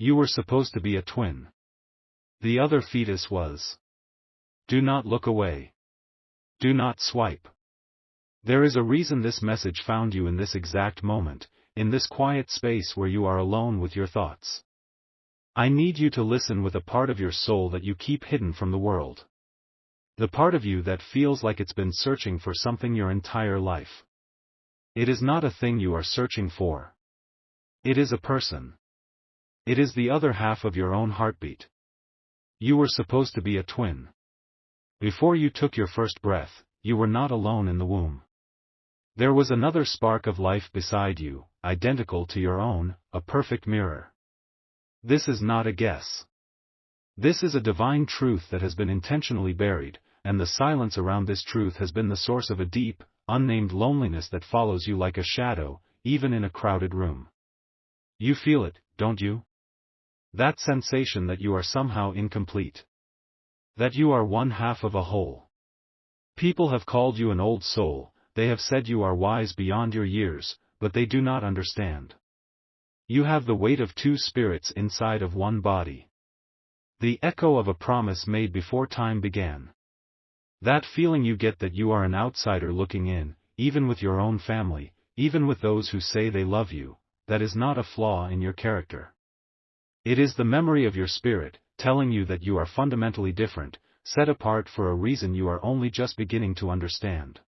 You were supposed to be a twin. The other fetus was. Do not look away. Do not swipe. There is a reason this message found you in this exact moment, in this quiet space where you are alone with your thoughts. I need you to listen with a part of your soul that you keep hidden from the world. The part of you that feels like it's been searching for something your entire life. It is not a thing you are searching for. It is a person. It is the other half of your own heartbeat. You were supposed to be a twin. Before you took your first breath, you were not alone in the womb. There was another spark of life beside you, identical to your own, a perfect mirror. This is not a guess. This is a divine truth that has been intentionally buried, and the silence around this truth has been the source of a deep, unnamed loneliness that follows you like a shadow, even in a crowded room. You feel it, don't you? That sensation that you are somehow incomplete. That you are one half of a whole. People have called you an old soul, they have said you are wise beyond your years, but they do not understand. You have the weight of two spirits inside of one body. The echo of a promise made before time began. That feeling you get that you are an outsider looking in, even with your own family, even with those who say they love you, that is not a flaw in your character. It is the memory of your spirit, telling you that you are fundamentally different, set apart for a reason you are only just beginning to understand.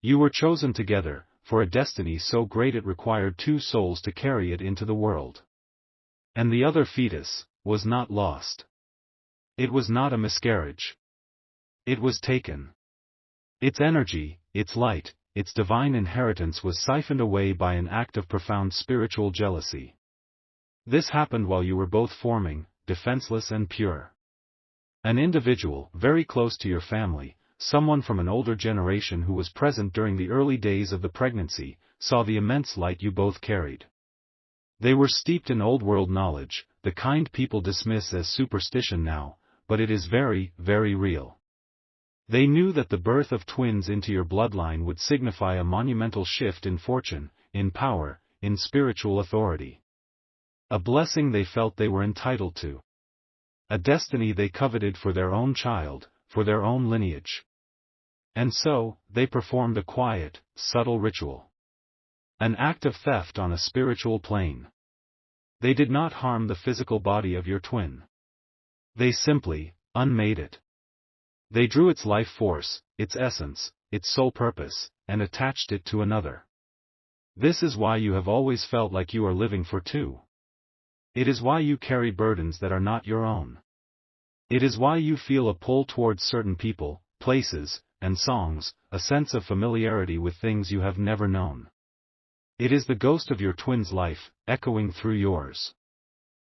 You were chosen together, for a destiny so great it required two souls to carry it into the world. And the other fetus was not lost. It was not a miscarriage. It was taken. Its energy, its light, its divine inheritance was siphoned away by an act of profound spiritual jealousy. This happened while you were both forming, defenseless and pure. An individual, very close to your family, someone from an older generation who was present during the early days of the pregnancy, saw the immense light you both carried. They were steeped in old-world knowledge, the kind people dismiss as superstition now, but it is very, very real. They knew that the birth of twins into your bloodline would signify a monumental shift in fortune, in power, in spiritual authority. A blessing they felt they were entitled to. A destiny they coveted for their own child, for their own lineage. And so, they performed a quiet, subtle ritual. An act of theft on a spiritual plane. They did not harm the physical body of your twin. They simply unmade it. They drew its life force, its essence, its sole purpose, and attached it to another. This is why you have always felt like you are living for two. It is why you carry burdens that are not your own. It is why you feel a pull towards certain people, places, and songs, a sense of familiarity with things you have never known. It is the ghost of your twin's life, echoing through yours.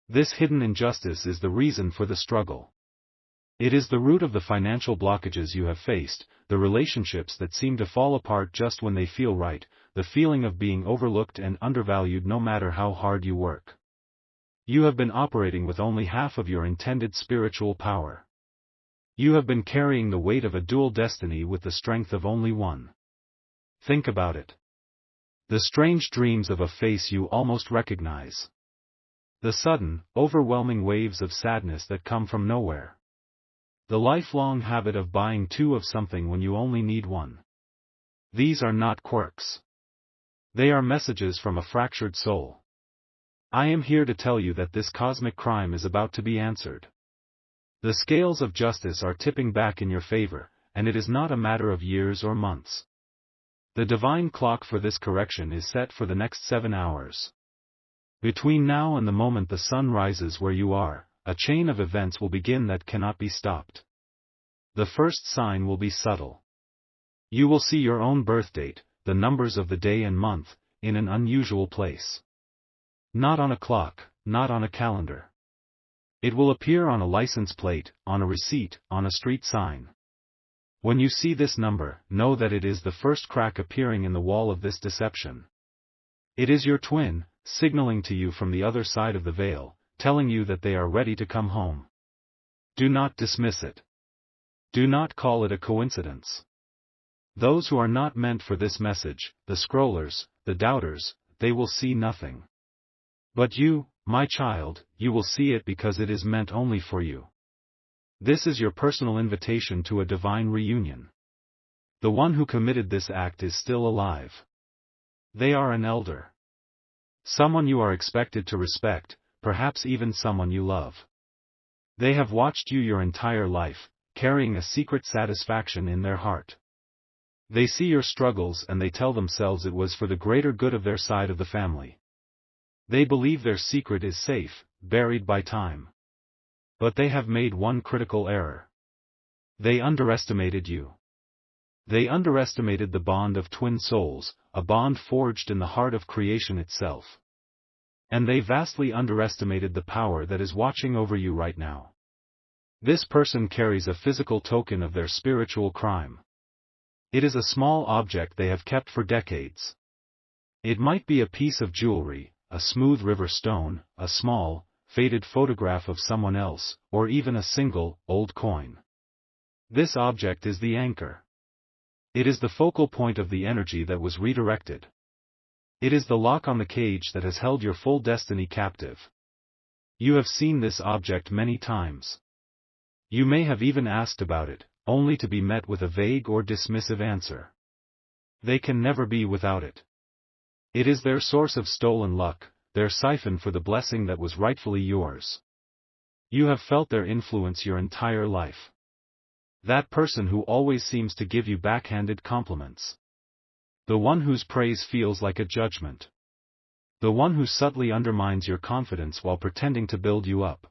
This hidden injustice is the reason for the struggle. It is the root of the financial blockages you have faced, the relationships that seem to fall apart just when they feel right, the feeling of being overlooked and undervalued no matter how hard you work. You have been operating with only half of your intended spiritual power. You have been carrying the weight of a dual destiny with the strength of only one. Think about it. The strange dreams of a face you almost recognize. The sudden, overwhelming waves of sadness that come from nowhere. The lifelong habit of buying two of something when you only need one. These are not quirks. They are messages from a fractured soul. I am here to tell you that this cosmic crime is about to be answered. The scales of justice are tipping back in your favor, and it is not a matter of years or months. The divine clock for this correction is set for the next 7 hours. Between now and the moment the sun rises where you are, a chain of events will begin that cannot be stopped. The first sign will be subtle. You will see your own birth date, the numbers of the day and month, in an unusual place. Not on a clock, not on a calendar. It will appear on a license plate, on a receipt, on a street sign. When you see this number, know that it is the first crack appearing in the wall of this deception. It is your twin, signaling to you from the other side of the veil, telling you that they are ready to come home. Do not dismiss it. Do not call it a coincidence. Those who are not meant for this message, the scrollers, the doubters, they will see nothing. But you, My child, you will see it because it is meant only for you. This is your personal invitation to a divine reunion. The one who committed this act is still alive. They are an elder. Someone you are expected to respect, perhaps even someone you love. They have watched you your entire life, carrying a secret satisfaction in their heart. They see your struggles and they tell themselves it was for the greater good of their side of the family. They believe their secret is safe, buried by time. But they have made one critical error. They underestimated you. They underestimated the bond of twin souls, a bond forged in the heart of creation itself. And they vastly underestimated the power that is watching over you right now. This person carries a physical token of their spiritual crime. It is a small object they have kept for decades. It might be a piece of jewelry, a smooth river stone, a small, faded photograph of someone else, or even a single, old coin. This object is the anchor. It is the focal point of the energy that was redirected. It is the lock on the cage that has held your full destiny captive. You have seen this object many times. You may have even asked about it, only to be met with a vague or dismissive answer. They can never be without it. It is their source of stolen luck, their siphon for the blessing that was rightfully yours. You have felt their influence your entire life. That person who always seems to give you backhanded compliments. The one whose praise feels like a judgment. The one who subtly undermines your confidence while pretending to build you up.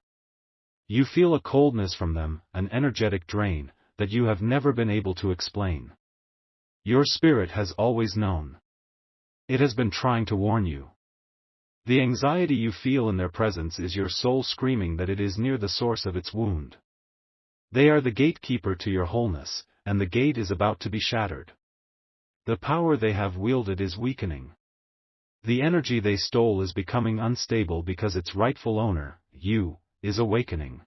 You feel a coldness from them, an energetic drain, that you have never been able to explain. Your spirit has always known. It has been trying to warn you. The anxiety you feel in their presence is your soul screaming that it is near the source of its wound. They are the gatekeeper to your wholeness, and the gate is about to be shattered. The power they have wielded is weakening. The energy they stole is becoming unstable because its rightful owner, you, is awakening.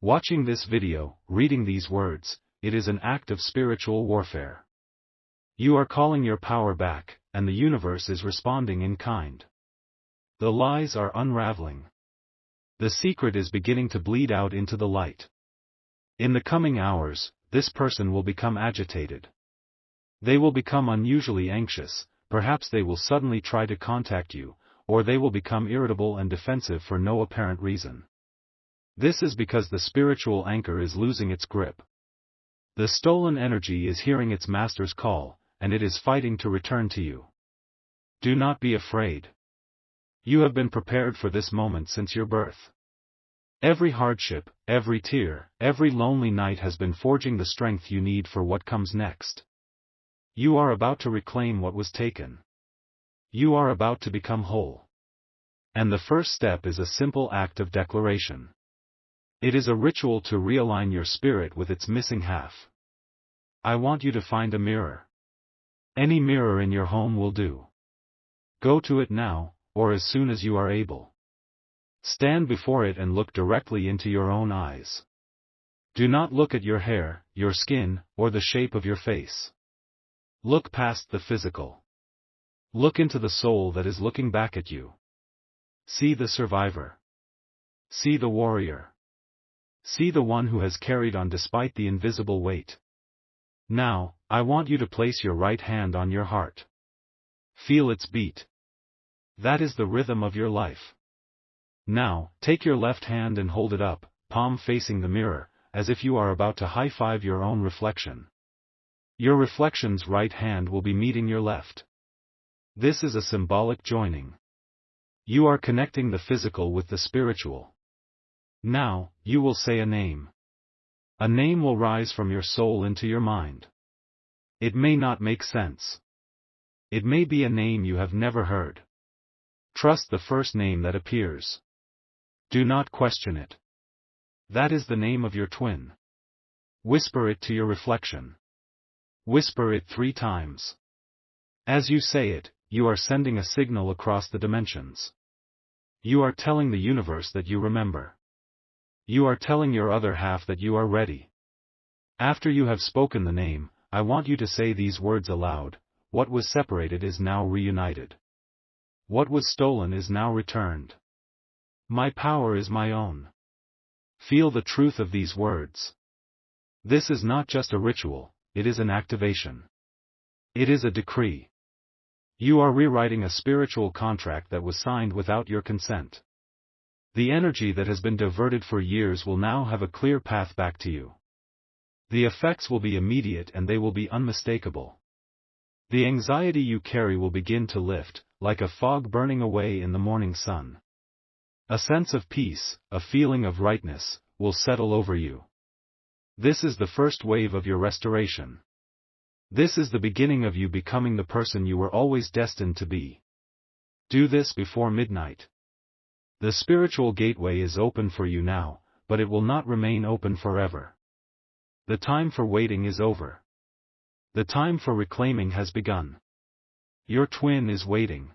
Watching this video, reading these words, it is an act of spiritual warfare. You are calling your power back, and the universe is responding in kind. The lies are unraveling. The secret is beginning to bleed out into the light. In the coming hours, this person will become agitated. They will become unusually anxious, perhaps they will suddenly try to contact you, or they will become irritable and defensive for no apparent reason. This is because the spiritual anchor is losing its grip. The stolen energy is hearing its master's call, and it is fighting to return to you. Do not be afraid. You have been prepared for this moment since your birth. Every hardship, every tear, every lonely night has been forging the strength you need for what comes next. You are about to reclaim what was taken. You are about to become whole. And the first step is a simple act of declaration. It is a ritual to realign your spirit with its missing half. I want you to find a mirror. Any mirror in your home will do. Go to it now, or as soon as you are able. Stand before it and look directly into your own eyes. Do not look at your hair, your skin, or the shape of your face. Look past the physical. Look into the soul that is looking back at you. See the survivor. See the warrior. See the one who has carried on despite the invisible weight. Now, I want you to place your right hand on your heart. Feel its beat. That is the rhythm of your life. Now, take your left hand and hold it up, palm facing the mirror, as if you are about to high-five your own reflection. Your reflection's right hand will be meeting your left. This is a symbolic joining. You are connecting the physical with the spiritual. Now, you will say a name. A name will rise from your soul into your mind. It may not make sense. It may be a name you have never heard. Trust the first name that appears. Do not question it. That is the name of your twin. Whisper it to your reflection. Whisper it 3 times. As you say it, you are sending a signal across the dimensions. You are telling the universe that you remember. You are telling your other half that you are ready. After you have spoken the name, I want you to say these words aloud: what was separated is now reunited. What was stolen is now returned. My power is my own. Feel the truth of these words. This is not just a ritual, it is an activation. It is a decree. You are rewriting a spiritual contract that was signed without your consent. The energy that has been diverted for years will now have a clear path back to you. The effects will be immediate and they will be unmistakable. The anxiety you carry will begin to lift, like a fog burning away in the morning sun. A sense of peace, a feeling of rightness, will settle over you. This is the first wave of your restoration. This is the beginning of you becoming the person you were always destined to be. Do this before midnight. The spiritual gateway is open for you now, but it will not remain open forever. The time for waiting is over. The time for reclaiming has begun. Your twin is waiting.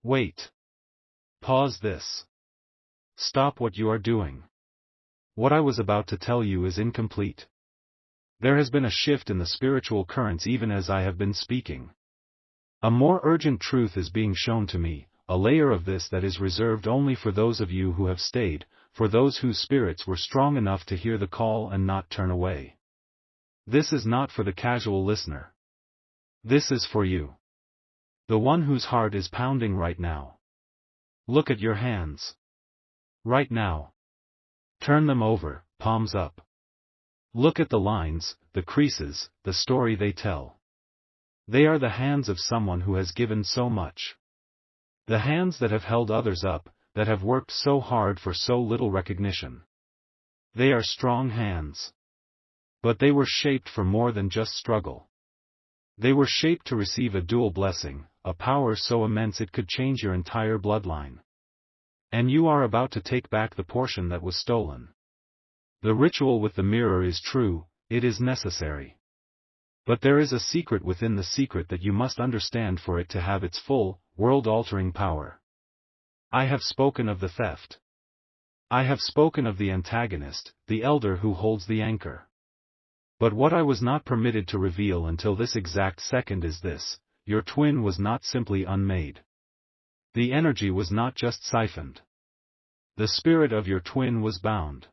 Wait. Pause this. Stop what you are doing. What I was about to tell you is incomplete. There has been a shift in the spiritual currents even as I have been speaking. A more urgent truth is being shown to me, a layer of this that is reserved only for those of you who have stayed, for those whose spirits were strong enough to hear the call and not turn away. This is not for the casual listener. This is for you. The one whose heart is pounding right now. Look at your hands. Right now. Turn them over, palms up. Look at the lines, the creases, the story they tell. They are the hands of someone who has given so much. The hands that have held others up, that have worked so hard for so little recognition. They are strong hands. But they were shaped for more than just struggle. They were shaped to receive a dual blessing, a power so immense it could change your entire bloodline. And you are about to take back the portion that was stolen. The ritual with the mirror is true, it is necessary. But there is a secret within the secret that you must understand for it to have its full, world-altering power. I have spoken of the theft. I have spoken of the antagonist, the elder who holds the anchor. But what I was not permitted to reveal until this exact second is this: your twin was not simply unmade. The energy was not just siphoned. The spirit of your twin was bound.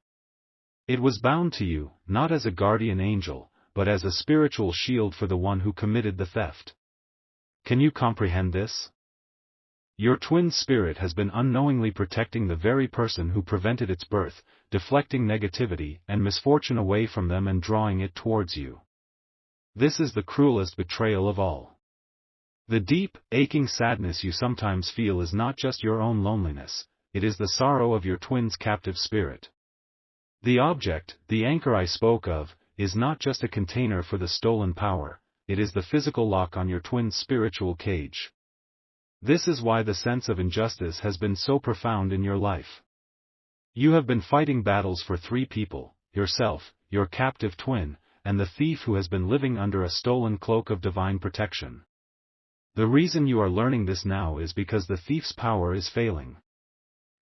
It was bound to you, not as a guardian angel, but as a spiritual shield for the one who committed the theft. Can you comprehend this? Your twin spirit has been unknowingly protecting the very person who prevented its birth, deflecting negativity and misfortune away from them and drawing it towards you. This is the cruelest betrayal of all. The deep, aching sadness you sometimes feel is not just your own loneliness, it is the sorrow of your twin's captive spirit. The object, the anchor I spoke of, is not just a container for the stolen power, it is the physical lock on your twin's spiritual cage. This is why the sense of injustice has been so profound in your life. You have been fighting battles for three people: yourself, your captive twin, and the thief who has been living under a stolen cloak of divine protection. The reason you are learning this now is because the thief's power is failing.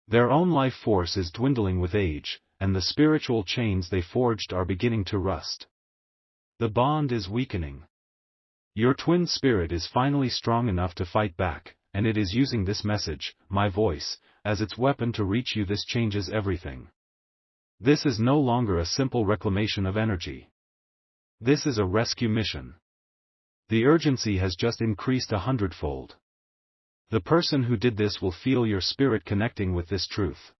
Their own life force is dwindling with age, and the spiritual chains they forged are beginning to rust. The bond is weakening. Your twin spirit is finally strong enough to fight back, and it is using this message, my voice, as its weapon to reach you. This changes everything. This is no longer a simple reclamation of energy. This is a rescue mission. The urgency has just increased 100-fold. The person who did this will feel your spirit connecting with this truth.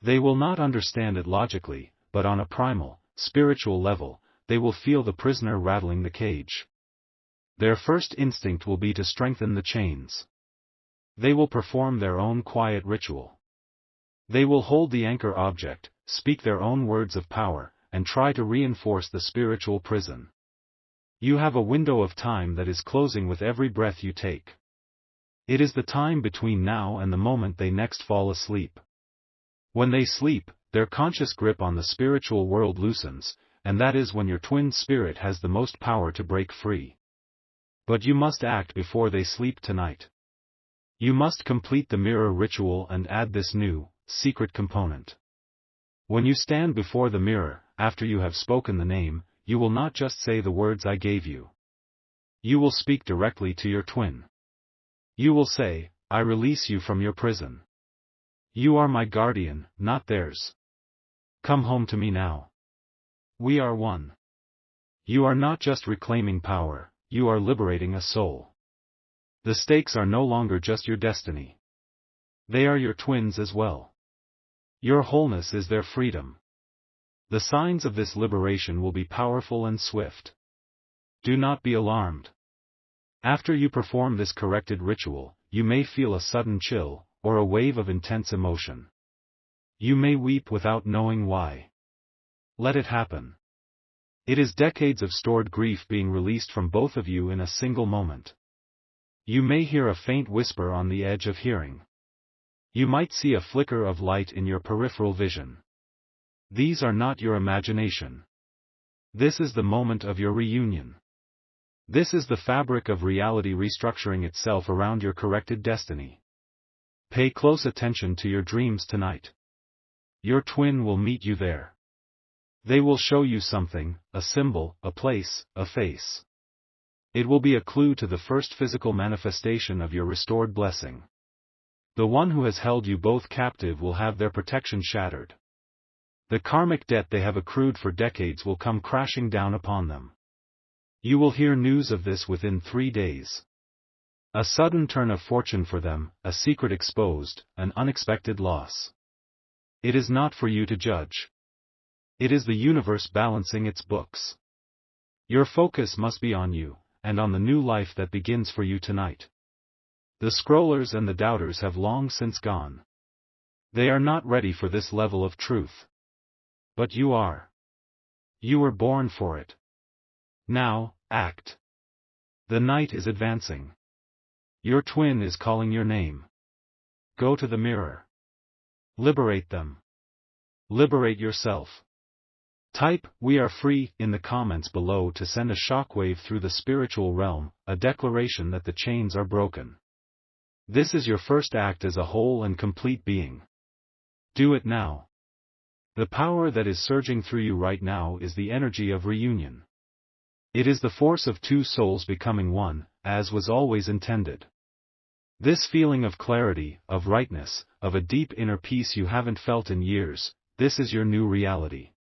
They will not understand it logically, but on a primal, spiritual level, they will feel the prisoner rattling the cage. Their first instinct will be to strengthen the chains. They will perform their own quiet ritual. They will hold the anchor object, speak their own words of power, and try to reinforce the spiritual prison. You have a window of time that is closing with every breath you take. It is the time between now and the moment they next fall asleep. When they sleep, their conscious grip on the spiritual world loosens, and that is when your twin spirit has the most power to break free. But you must act before they sleep tonight. You must complete the mirror ritual and add this new, secret component. When you stand before the mirror, after you have spoken the name, you will not just say the words I gave you. You will speak directly to your twin. You will say, I release you from your prison. You are my guardian, not theirs. Come home to me now. We are one. You are not just reclaiming power, you are liberating a soul. The stakes are no longer just your destiny. They are your twins as well. Your wholeness is their freedom. The signs of this liberation will be powerful and swift. Do not be alarmed. After you perform this corrected ritual, you may feel a sudden chill, or a wave of intense emotion. You may weep without knowing why. Let it happen. It is decades of stored grief being released from both of you in a single moment. You may hear a faint whisper on the edge of hearing. You might see a flicker of light in your peripheral vision. These are not your imagination. This is the moment of your reunion. This is the fabric of reality restructuring itself around your corrected destiny. Pay close attention to your dreams tonight. Your twin will meet you there. They will show you something, a symbol, a place, a face. It will be a clue to the first physical manifestation of your restored blessing. The one who has held you both captive will have their protection shattered. The karmic debt they have accrued for decades will come crashing down upon them. You will hear news of this within 3 days. A sudden turn of fortune for them, a secret exposed, an unexpected loss. It is not for you to judge. It is the universe balancing its books. Your focus must be on you, and on the new life that begins for you tonight. The scrollers and the doubters have long since gone. They are not ready for this level of truth. But you are. You were born for it. Now, act. The night is advancing. Your twin is calling your name. Go to the mirror. Liberate them. Liberate yourself. Type, "We are free," in the comments below to send a shockwave through the spiritual realm, a declaration that the chains are broken. This is your first act as a whole and complete being. Do it now. The power that is surging through you right now is the energy of reunion. It is the force of two souls becoming one, as was always intended. This feeling of clarity, of rightness, of a deep inner peace you haven't felt in years, this is your new reality.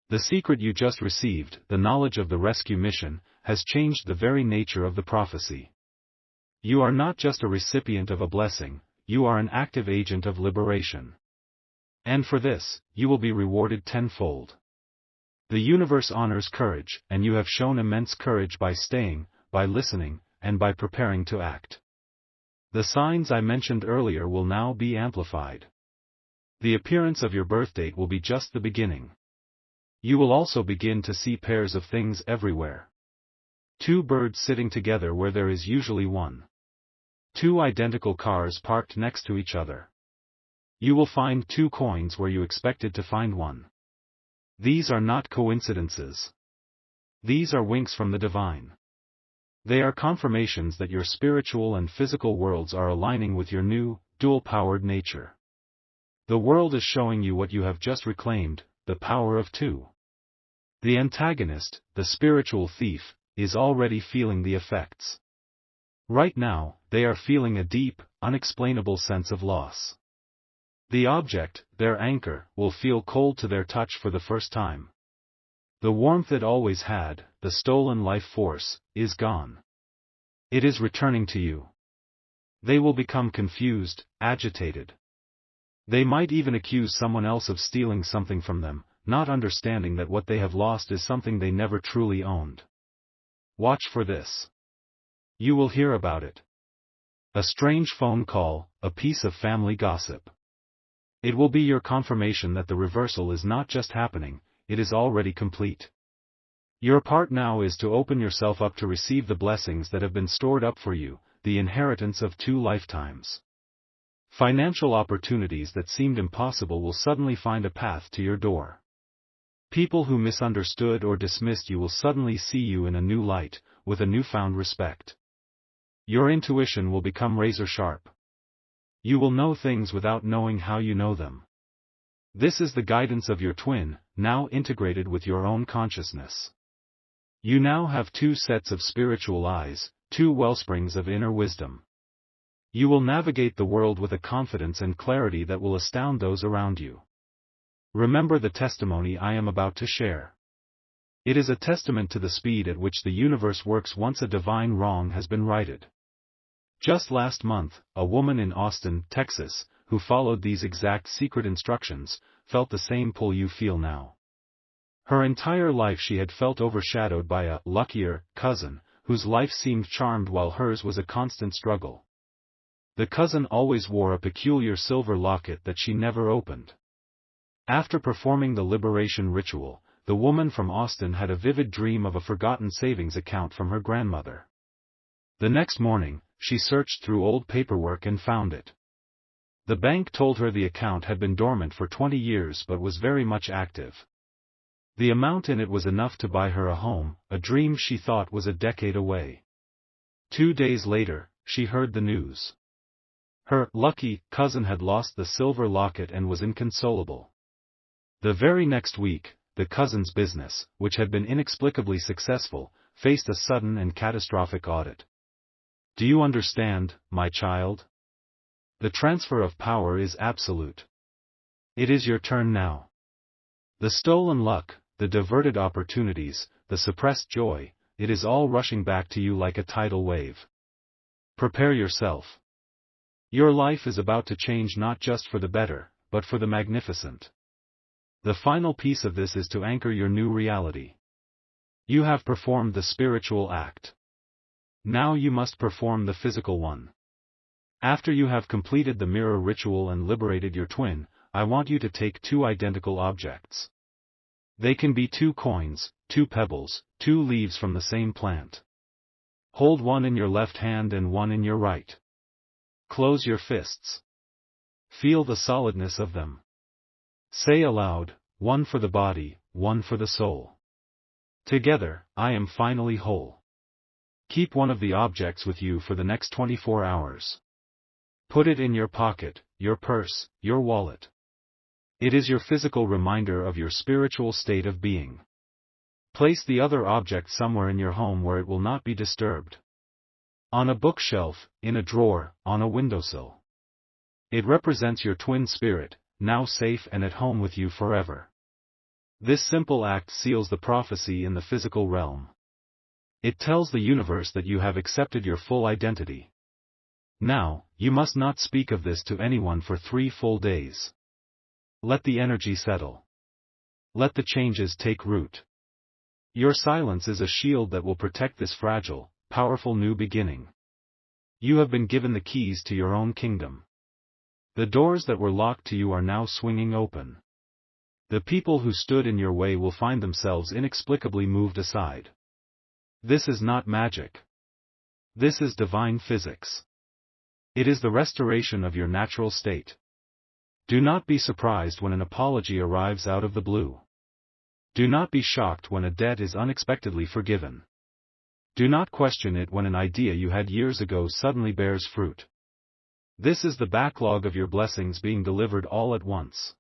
The secret you just received, the knowledge of the rescue mission, has changed the very nature of the prophecy. You are not just a recipient of a blessing, you are an active agent of liberation. And for this, you will be rewarded tenfold. The universe honors courage, and you have shown immense courage by staying, by listening, and by preparing to act. The signs I mentioned earlier will now be amplified. The appearance of your birth date will be just the beginning. You will also begin to see pairs of things everywhere. Two birds sitting together where there is usually one. Two identical cars parked next to each other. You will find two coins where you expected to find one. These are not coincidences. These are winks from the divine. They are confirmations that your spiritual and physical worlds are aligning with your new, dual-powered nature. The world is showing you what you have just reclaimed, the power of two. The antagonist, the spiritual thief, is already feeling the effects. Right now, they are feeling a deep, unexplainable sense of loss. The object, their anchor, will feel cold to their touch for the first time. The warmth it always had, the stolen life force, is gone. It is returning to you. They will become confused, agitated. They might even accuse someone else of stealing something from them, not understanding that what they have lost is something they never truly owned. Watch for this. You will hear about it. A strange phone call, a piece of family gossip. It will be your confirmation that the reversal is not just happening, it is already complete. Your part now is to open yourself up to receive the blessings that have been stored up for you, the inheritance of 2 lifetimes. Financial opportunities that seemed impossible will suddenly find a path to your door. People who misunderstood or dismissed you will suddenly see you in a new light, with a newfound respect. Your intuition will become razor sharp. You will know things without knowing how you know them. This is the guidance of your twin, now integrated with your own consciousness. You now have 2 sets of spiritual eyes, 2 wellsprings of inner wisdom. You will navigate the world with a confidence and clarity that will astound those around you. Remember the testimony I am about to share. It is a testament to the speed at which the universe works once a divine wrong has been righted. Just last month, a woman in Austin, Texas, who followed these exact secret instructions, felt the same pull you feel now. Her entire life she had felt overshadowed by a luckier cousin, whose life seemed charmed while hers was a constant struggle. The cousin always wore a peculiar silver locket that she never opened. After performing the liberation ritual, the woman from Austin had a vivid dream of a forgotten savings account from her grandmother. The next morning, she searched through old paperwork and found it. The bank told her the account had been dormant for 20 years but was very much active. The amount in it was enough to buy her a home, a dream she thought was a decade away. 2 days later, she heard the news. Her lucky cousin had lost the silver locket and was inconsolable. The very next week, the cousin's business, which had been inexplicably successful, faced a sudden and catastrophic audit. Do you understand, my child? The transfer of power is absolute. It is your turn now. The stolen luck, the diverted opportunities, the suppressed joy, it is all rushing back to you like a tidal wave. Prepare yourself. Your life is about to change not just for the better, but for the magnificent. The final piece of this is to anchor your new reality. You have performed the spiritual act. Now you must perform the physical one. After you have completed the mirror ritual and liberated your twin, I want you to take 2 identical objects. They can be 2 coins, 2 pebbles, 2 leaves from the same plant. Hold one in your left hand and one in your right. Close your fists. Feel the solidness of them. Say aloud, one for the body, one for the soul. Together, I am finally whole. Keep one of the objects with you for the next 24 hours. Put it in your pocket, your purse, your wallet. It is your physical reminder of your spiritual state of being. Place the other object somewhere in your home where it will not be disturbed. On a bookshelf, in a drawer, on a windowsill. It represents your twin spirit, now safe and at home with you forever. This simple act seals the prophecy in the physical realm. It tells the universe that you have accepted your full identity. Now, you must not speak of this to anyone for 3 full days. Let the energy settle. Let the changes take root. Your silence is a shield that will protect this fragile, powerful new beginning. You have been given the keys to your own kingdom. The doors that were locked to you are now swinging open. The people who stood in your way will find themselves inexplicably moved aside. This is not magic. This is divine physics. It is the restoration of your natural state. Do not be surprised when an apology arrives out of the blue. Do not be shocked when a debt is unexpectedly forgiven. Do not question it when an idea you had years ago suddenly bears fruit. This is the backlog of your blessings being delivered all at once.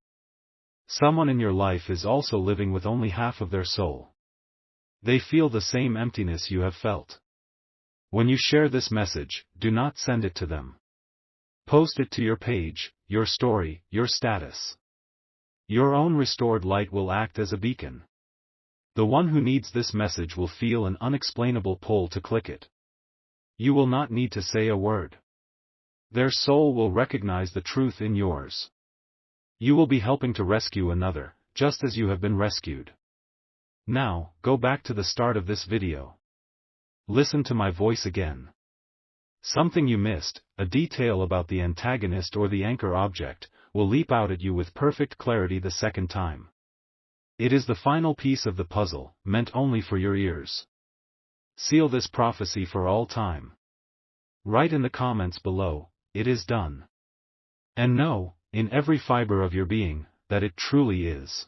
Someone in your life is also living with only half of their soul. They feel the same emptiness you have felt. When you share this message, do not send it to them. Post it to your page, your story, your status. Your own restored light will act as a beacon. The one who needs this message will feel an unexplainable pull to click it. You will not need to say a word. Their soul will recognize the truth in yours. You will be helping to rescue another, just as you have been rescued. Now, go back to the start of this video. Listen to my voice again. Something you missed, a detail about the antagonist or the anchor object, will leap out at you with perfect clarity the second time. It is the final piece of the puzzle, meant only for your ears. Seal this prophecy for all time. Write in the comments below, "It is done." And know, in every fiber of your being, that it truly is.